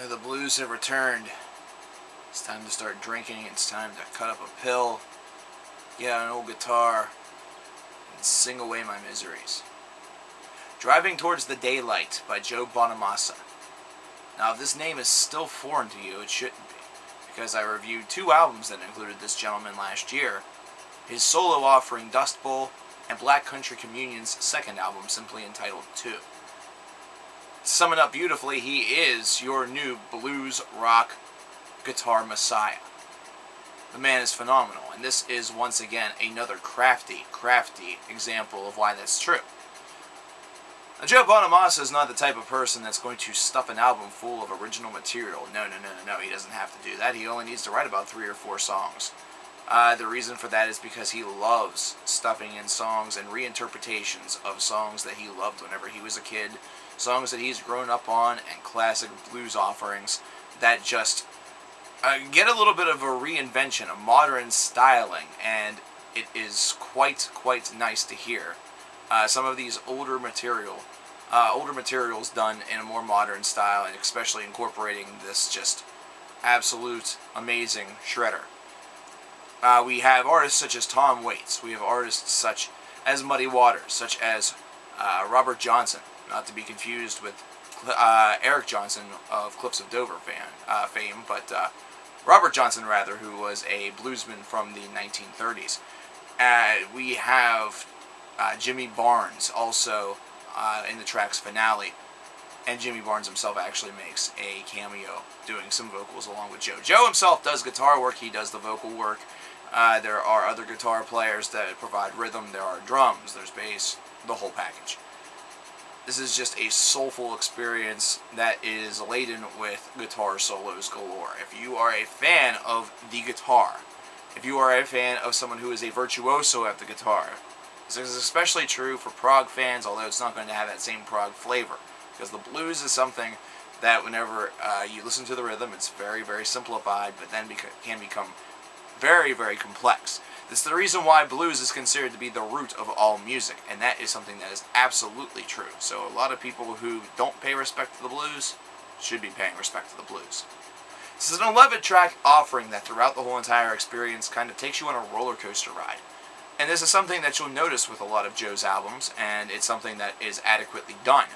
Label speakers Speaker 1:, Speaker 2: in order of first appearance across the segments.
Speaker 1: The blues have returned. It's time to start drinking. It's time to cut up a pill, get out an old guitar, and sing away my miseries. Driving Towards the Daylight by Joe Bonamassa. Now, if this name is still foreign to you, it shouldn't be, because I reviewed 2 albums that included this gentleman last year. His solo offering, Dust Bowl, and Black Country Communion's second album, simply entitled 2. To sum it up beautifully, he is your new blues rock guitar messiah. The man is phenomenal, and this is once again another crafty example of why that's true. Now, Joe Bonamassa is not the type of person that's going to stuff an album full of original material. No, he doesn't have to do that. He only needs to write about 3 or 4 songs. The reason for that is because he loves stuffing in songs and reinterpretations of songs that he loved whenever he was a kid, songs that he's grown up on, and classic blues offerings that just get a little bit of a reinvention, a modern styling, and it is quite nice to hear. Some of these older materials done in a more modern style, and especially incorporating this just absolute amazing shredder. We have artists such as Tom Waits. We have artists such as Muddy Waters, such as Robert Johnson, not to be confused with Eric Johnson of Cliffs of Dover fame, but Robert Johnson, rather, who was a bluesman from the 1930s. We have Jimmy Barnes, also in the track's finale, and Jimmy Barnes himself actually makes a cameo doing some vocals along with Joe. Joe himself does guitar work, he does the vocal work. There are other guitar players that provide rhythm, there are drums, there's bass, the whole package. This is just a soulful experience that is laden with guitar solos galore. If you are a fan of the guitar, if you are a fan of someone who is a virtuoso at the guitar, this is especially true for prog fans, although it's not going to have that same prog flavor, because the blues is something that whenever you listen to the rhythm, it's very simplified, but then can become very complex. This is the reason why blues is considered to be the root of all music, and that is something that is absolutely true. So a lot of people who don't pay respect to the blues should be paying respect to the blues. This is an 11-track offering that throughout the whole entire experience kind of takes you on a roller coaster ride. And this is something that you'll notice with a lot of Joe's albums, and it's something that is adequately done.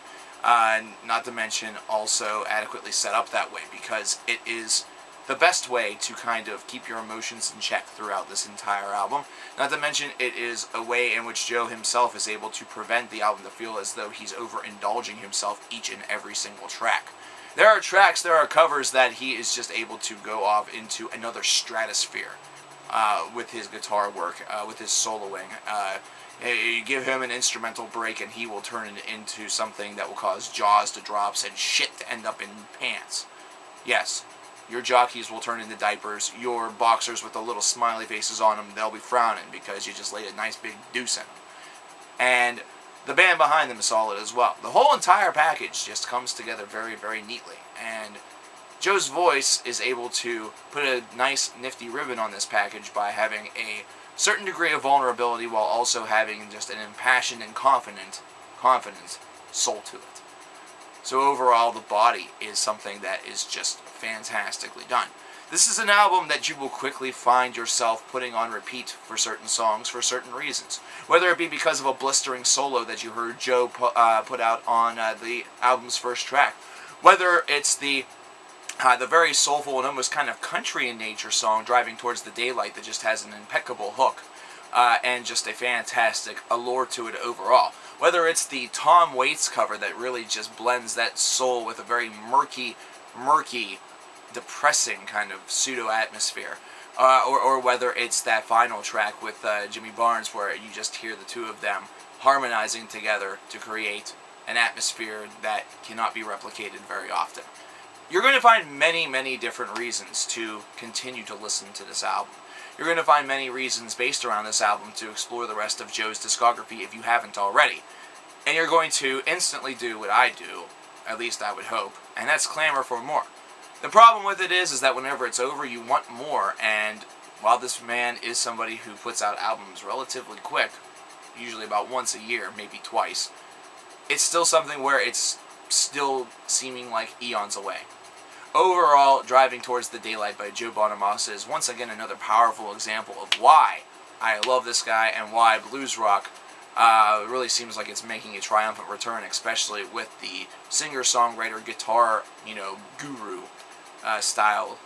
Speaker 1: Not to mention also adequately set up that way, because it is the best way to kind of keep your emotions in check throughout this entire album. Not to mention, it is a way in which Joe himself is able to prevent the album to feel as though he's overindulging himself each and every single track. There are tracks, there are covers that he is just able to go off into another stratosphere with his guitar work, with his soloing. You give him an instrumental break and he will turn it into something that will cause jaws to drop and shit to end up in pants. Yes. Your jockeys will turn into diapers. Your boxers with the little smiley faces on them, they'll be frowning because you just laid a nice big deuce in them. And the band behind them is solid as well. The whole entire package just comes together very neatly. And Joe's voice is able to put a nice nifty ribbon on this package by having a certain degree of vulnerability while also having just an impassioned and confident soul to it. So overall, the body is something that is just fantastically done. This is an album that you will quickly find yourself putting on repeat for certain songs for certain reasons. Whether it be because of a blistering solo that you heard Joe put out on the album's first track. Whether it's the very soulful and almost kind of country in nature song, Driving Towards the Daylight, that just has an impeccable hook and just a fantastic allure to it overall. Whether it's the Tom Waits cover that really just blends that soul with a very murky, depressing kind of pseudo-atmosphere. Or whether it's that final track with Jimmy Barnes where you just hear the two of them harmonizing together to create an atmosphere that cannot be replicated very often. You're going to find many different reasons to continue to listen to this album. You're going to find many reasons based around this album to explore the rest of Joe's discography if you haven't already. And you're going to instantly do what I do, at least I would hope, and that's clamor for more. The problem with it is that whenever it's over, you want more, and while this man is somebody who puts out albums relatively quick, usually about once a year, maybe twice, it's still something where it's still seeming like eons away. Overall, Driving Towards the Daylight by Joe Bonamassa is once again another powerful example of why I love this guy and why blues rock really seems like it's making a triumphant return, especially with the singer-songwriter, guitar, guru style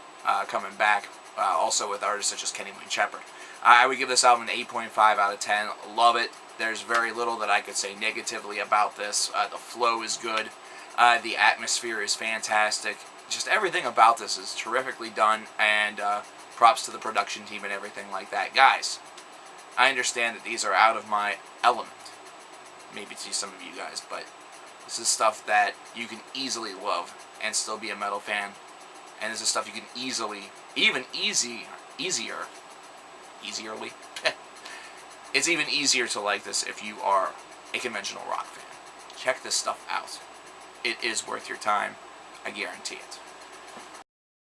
Speaker 1: coming back. Also with artists such as Kenny Wayne Shepherd. I would give this album an 8.5 out of 10. Love it. There's very little that I could say negatively about this. The flow is good. The atmosphere is fantastic. Just everything about this is terrifically done, and props to the production team and everything like that. Guys, I understand that these are out of my element, maybe to some of you guys, but this is stuff that you can easily love and still be a metal fan, and this is stuff you can easily, easierly, it's even easier to like this if you are a conventional rock fan. Check this stuff out. It is worth your time. I guarantee it.